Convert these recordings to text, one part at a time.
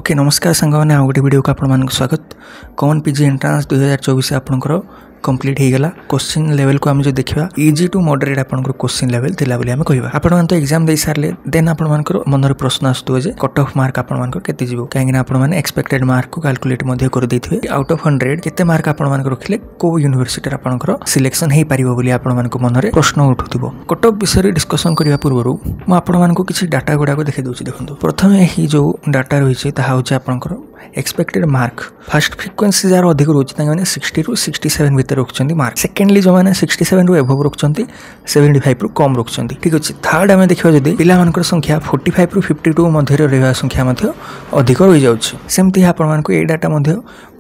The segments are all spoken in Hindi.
ओके नमस्कार सांग मैंने आउ गोटे वीडियो को आप स्वागत। कॉमन पीजी एंट्रांस 2024 आपंकर कंप्लीट हो गला। क्वेश्चन लेवल को आम जो देखा इजी टू मॉडरेट आपंकर क्वेश्चन लेवल थिला बोली आम कहबा। आपण तो एग्जाम दे सारे देन आपंकर मनर प्रश्न आसुथो जे कट ऑफ मार्क आपंकर केते जीवो कहीं आपण एक्सपेक्टेड मार्क को कैलकुलेट मध्य कर देथिबे। आउट ऑफ 100 केते मार्क आपण रखिले को यूनिवर्सिटी आपंकर सिलेक्शन हो पारिबो बोली आपण मनरे प्रश्न उठुथिबो। कट ऑफ विषय डिस्कशन करबा पूर्व मु आपण किछि डाटा गुडा को देखै दोछि। देखंतु प्रथम ही जो डाटा रही ताहा होछि आपंकर expected mark. First frequency jar अधिक रोचे मैंने 60 ରୁ 67 भितर रखुच्च मार्क। सेकेंडली जो मैंने 67 ରୁ एभव रखुच्च 75 ରୁ कम रखुच्च। ठीक अच्छे। थर्ड आम देखा जदि पिला संख्या 45 ରୁ 52 मध्य रहा संख्या अधिक रही जाऊँगी। सेमती आपण ये डाटा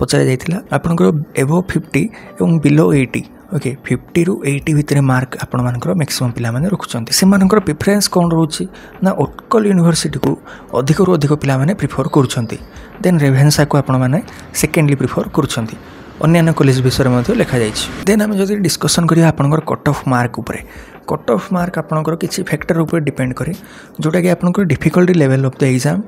पचार जाइए आपंकर एभव 50 और बिलो 80 ओके 50 ରୁ 80 भितर मार्क आपण मैक्सिमम पिला माने रखुच्च। से प्रिफरेन्स कौन रोचे ना उत्कल यूनिवर्सिटी को अधिक रू अधिक पिला माने प्रिफर करुँच। देन रेभेन्सा को आपण मैंने सेकेंडली प्रिफर करुँच। अन्य कॉलेज विषय में लिखा जाए। देन आम जो डिस्कसन करिया आपनकर कट ऑफ मार्क उपरे। कट ऑफ मार्क आपनकर किसी फैक्टर ऊपर डिपेंड करे जोटा कि आपनकर difficulty level of the exam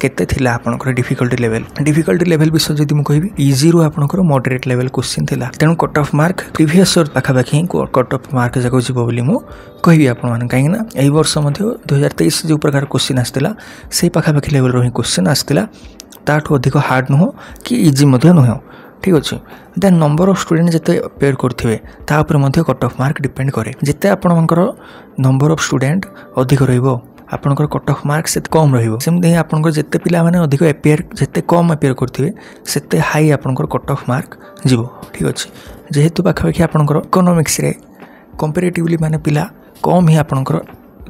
केते थिला। आपनकर डिफिकल्टी लेवल विषय जदि मु कहबी इजी रू आपनकर मॉडरेट लेवल क्वेश्चन थिला। तेणु cut off mark previous year पाखापाखि कट ऑफ मार्क जाको जीव बोली मु कहबी आपण माने। कहीं ना एई वर्ष मध्ये 2023 जो प्रकार क्वेश्चन आस्तिला सेही पाखापाखि लेवल रो ही क्वेश्चन आस्तिला। ताठू अधिक हार्ड नुह कि इजी मध्ये नुह। ठीक अच्छे। देन नंबर ऑफ स्टूडेंट जिते पेयर करथिबे ता ऊपर मध्ये कट ऑफ मार्क डिपेंड करे। जिते आपनकर नंबर ऑफ स्टूडेंट अधिक रहइबो आपनकर कट ऑफ मार्क से कम रहिबो। सेमते आपनकर जिते पिला माने अधिक एपेयर जिते कम एपेयर करथिबे सेते हाई आपनकर कट ऑफ मार्क जीवो। ठीक अच्छे। जेहेतु पाखापाखि आपनकर इकोनॉमिक्स रे कंपैरेटिवली माने पिला कम ही आपनकर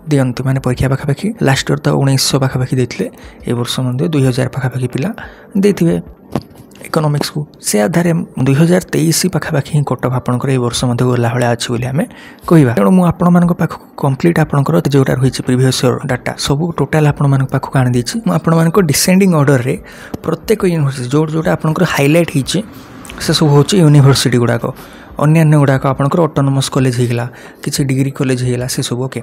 दियंतु माने परीक्षा पाखापाखि लास्ट इयर तो 1900 पाखापाखि देथिले ए वर्ष मध्ये 2000 पाखापाखि पिला देथिबे इकोनॉमिक्स को। से आधार 2023 पाखापाखि कट ऑफ आपनकर ए वर्ष मध्ये गला भला अछि बोली हमें कहबा। तेणु मु आपण मानक पाख कंप्लीट आपनकर जोटा रहिछि प्रीवियस इयर डाटा सब टोटल आपण मानक पाख काण दिछि। मु आपण मानक डिसेंडिंग ऑर्डर रे प्रत्येक यूनिवर्सिटी जोटा आपनकर हाईलाइट हिछि से सब होछि यूनिवर्सिटी गुडाको। अन्य गुडाको आपनकर ऑटोनोमस कॉलेज हिगला किछि डिग्री कॉलेज हिगला से सब ओके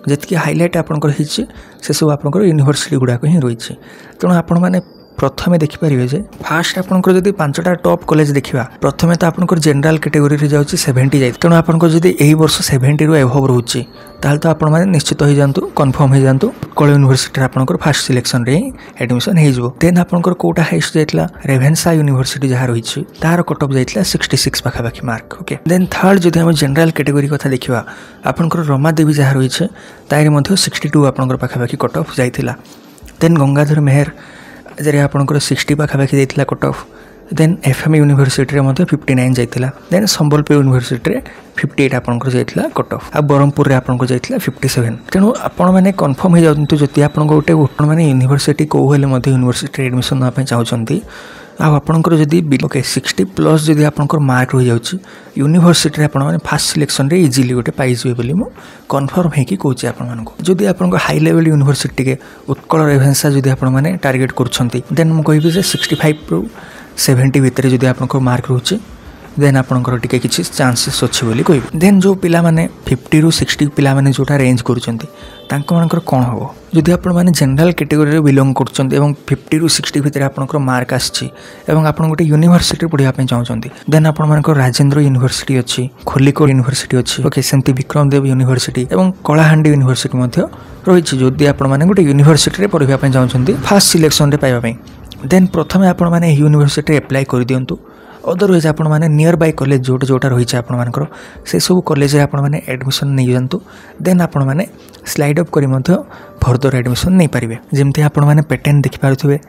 जितकी हाईलाइट आपनकर हिछि से सब आपनकर यूनिवर्सिटी गुडाको ही रहिछि। तेणु आपण माने प्रथमे देखिपारे जे फास्ट आपनकर जदि 5टा टॉप कॉलेज देखिबा प्रथमे तो आपनकर जनरल कैटेगरी रे जाउछि 70 जाय। तेणु आपनकर जदि एही वर्ष 70 ରୁ एभव रहउछि ताल तो आपण माने निश्चित हो जानतु कंफर्म हो जानतु कॉलेज यूनिवर्सिटी आपनकर फर्स्ट सिलेक्शन रे एडमिशन हे जबो। देन आपनकर कोटा हाईएस्ट जायतला रेभेन्सा यूनिवर्सिटी जहा रहिछि तार कट ऑफ जायतला 66 पाखापाखि मार्क। ओके। देन थर्ड जदि हम जनरल कैटेगरी कथा देखिबा आपनकर रमा देवी जहा रहिछि तारे मध्ये 62 आपनकर पाखापाखि कट ऑफ जायतिला। देन गंगाधर मेहर जरे आपनकर 60 पाखापाखि जायतिला cut off. Then FM university रे मध्ये 59 जायतिला। देन संबलपुर यूनिवर्सिटी रे 58 आपनकर जायतिला कट ऑफ। आ बरहमपुर रे आपनकर जायतिला 57। तेणु आपण माने कंफर्म हो जाउंतु जति आपन गोटे आपण माने यूनिवर्सिटी को हेले मध्ये यूनिवर्सिटी रे एडमिशन ना पे चाहउचंती आ आपनकर जदि ओके 60 प्लस जदि आपनकर मार्क रहि जाउची यूनिवर्सिटी रे आपण माने फर्स्ट सिलेक्शन रे इजीली गोटे पाई जिवे बोली मु कंफर्म हे कि कहूची आपण मानको। जदि आपनकर हाई लेवल यूनिवर्सिटी के उत्कल रेभेन्सा जदि आपण माने टारगेट करछंती देन मु कहबी जे 65 ରୁ 70 भितर जदि आपनकर मार्क रहउची देन आपनकर टिके किछि चांसेस अछि बोली कहबी। देन जो पिला माने 50 ରୁ 60 पिला माने जोटा रेंज करूचंती तांको मानकर कोन हो जदि आपण माने जनरल कैटेगरी रे बिलोंग करचंती एवं 50 ରୁ 60 भितर आपनकर मार्क आछि एवं आपण गोटे यूनिवर्सिटी पढिया पे चाहउचंती देन आपण मानकर राजेंद्र यूनिवर्सिटी अछि खोलिकोट यूनिवर्सिटी अछि ओके सेंती विक्रमदेव यूनिवर्सिटी एवं कलाहांडी यूनिवर्सिटी मध्ये रहिछि। जदि आपण माने गोटे यूनिवर्सिटी रे पढिया पे चाहउचंती फर्स्ट सिलेक्शन रे पाइबा पे देन प्रथमे आपण माने यूनिवर्सिटी रे अप्लाई कर दियंतु। अदरवाइज आपण माने नियर बाय कॉलेज जोटा रही है आपण मानकर से सब कॉलेज रे आपण माने एडमिशन नहीं जानतु। देन आपण माने स्लाइड अप करी मध्ये फर्दर एडमिशन नहीं पारिबे। जेमति आपण माने पैटर्न देखि पारुथिबे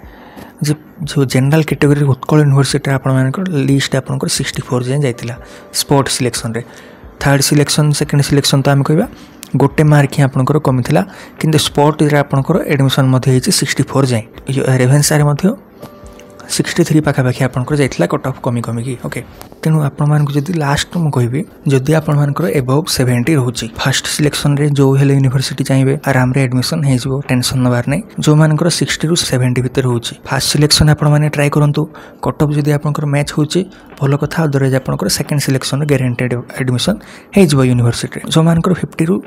जो जनरल कैटेगरी उत्कल यूनिवर्सिटी आपण मानकर लिस्ट आपनकर 64 जाय जायतिला स्पोर्ट सिलेक्शन रे। थर्ड सिलेक्शन सेकंड सिलेक्शन तो हम कहबा गोटे मार्क ही आपनकर कमी थिला किंतु स्पोर्ट रे आपनकर एडमिशन मध्ये हेछि 64 जाय। रेभेन्सा रे मध्ये 63 पाखापाखि आपनकर जाइतला कट ऑफ कमी की। ओके। तेणु आपण मानक जदि लास्ट मु कहबी जदि आपण मानकर एबव 70 रहउची फर्स्ट सिलेक्शन रे जो हेले यूनिवर्सिटी चाहिए आराम रे एडमिशन हे जिवो टेंशन नबार नै। जो मानकर 60 ରୁ 70 भितर रहउची फर्स्ट सिलेक्शन आपण माने ट्राई करंतु कट ऑफ जदि आपनकर मैच होउची भलो कथा। अदरवाइज आपनकर सेकंड सिलेक्शन रे गारंटेड एडमिशन हे जिवो यूनिवर्सिटी। जो मानकर 50 ରୁ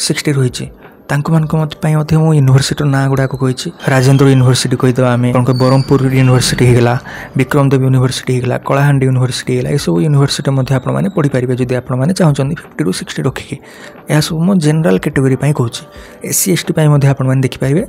60 रहिची यूनिवर्सिटी ना गुड़ाक कही राजेन्द्र यूनिवर्सिटी कहीदेव आम ब्रह्मपुर यूनिवर्सिटी होगा विक्रमदेव यूनिवर्सिटी होगा कलाहांडी यूनिवर्सिटी होगा यह यूनिवर्सिटी आपने पढ़ी पारे जब आपने चाहते 50 ରୁ 60 रखिकी यह सब मो जनरल कैटेगरी कहूँ SC ST आपने देखिपारे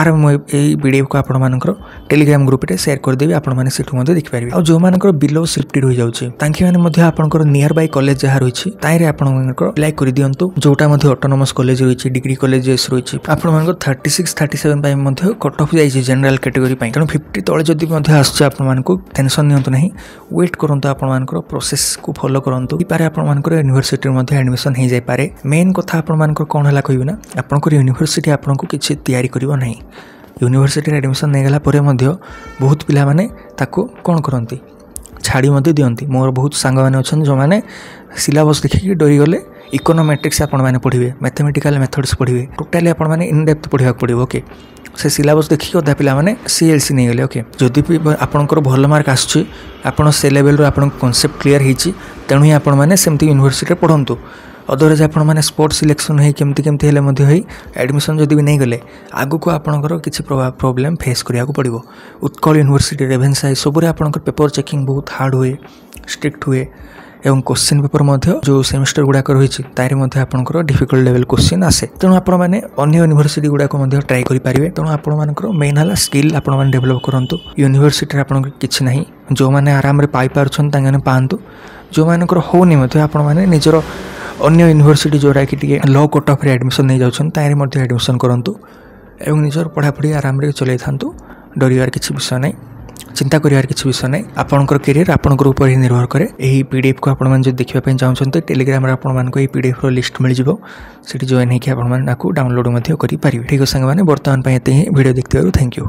आर मुझे वीडियो को आपर टेलीग्राम ग्रुप रे शेयर करदेवी आपने देखिपारे और जो मान बिलो शिफ्टेड हो जाऊँगी आपंकर नियर बाय कॉलेज जहाँ रही ताईरे अप्लाई कर दिंतु जोटा ऑटोनोमस कॉलेज रही डिग्री कॉलेजेस रही आपर 36 37 कट ऑफ जाइए जनरल कैटेगरी तेणु 50 तले जदि आपको टेंशन नियंतु नहीं वेट करूँ आपर प्रोसेस को फॉलो करूँ पारे आपर यूनिवर्सिटी एडमिशन हो जाए मेन कथा आपर कौन है कहबी ना आपंकर यूनिवर्सिटी आपको किसी तैयारी करिवो नहीं यूनिवर्सिटी एडमिशन नहीं गला परे बहुत पिला माने ताको कौन करती छाड़ी दियंती मोर बहुत सांग मैंने अच्छा जो मैंने सिलेबस देखिए डरी गले इकोनोमेट्रिक्स आपने पढ़े मैथमेटिकल मेथड्स पढ़े टोटाली आपने इनडेप्थ पढ़ा पड़ो ओके से सिलेबस देखिए अधा पिला माने CLC नहीं गले ओके जदि भी आपंकर भल मार्क आसुची आपन से लेवल आप कॉन्सेप्ट क्लियर होती तेणु ही आपण मैंने सेमती यूनिवर्सिटी पढ़ंतु अदरवाइज आपण मैंने स्पोर्ट्स सिलेक्शन है केमती एडमिशन जदि भी नहीं गले आगु को आपंकर किसी प्रॉब्लम फेस करिया को पड़ो उत्कल यूनिवर्सिटी रेभेन्सा सबुरे आपंकर पेपर चेकिंग बहुत हार्ड हुए स्ट्रिक्ट हुए एवं क्वेश्चन पेपर जो सेमिस्टर गुड़ाक रही आपंकर डिफिकल्ट लेवल क्वेश्चन आसे तेणु आप अन्य यूनिवर्सिटी गुड़ाक ट्राई करेंगे तेणु आपर मेन है स्किल आप डेभलप करूँ यूनिवर्सिटी आप किसी ना जो मैंने आराम पाई पातु जो मानकर होनी आपने निजर अन्य यूनिवर्सिटी जोरा कि लो कट ऑफ एडमिशन नहीं जाऊँ एडमिशन करूँ एवं निजर पढ़ापढ़ी आराम चल था डर किसी विषय नहीं चिंता करियार किसी विषय नहीं आपंकर कैरियर आपंकर ऊपर ही निर्भर करे यही PDF को आपण जो देखा चाहते टेलीग्राम आपको PDF लिस्ट मिल जाए जॉइन होकर डाउनलोड करेंगे ठीक है सांग मैंने बर्तमान भिडियो देखते थैंक यू।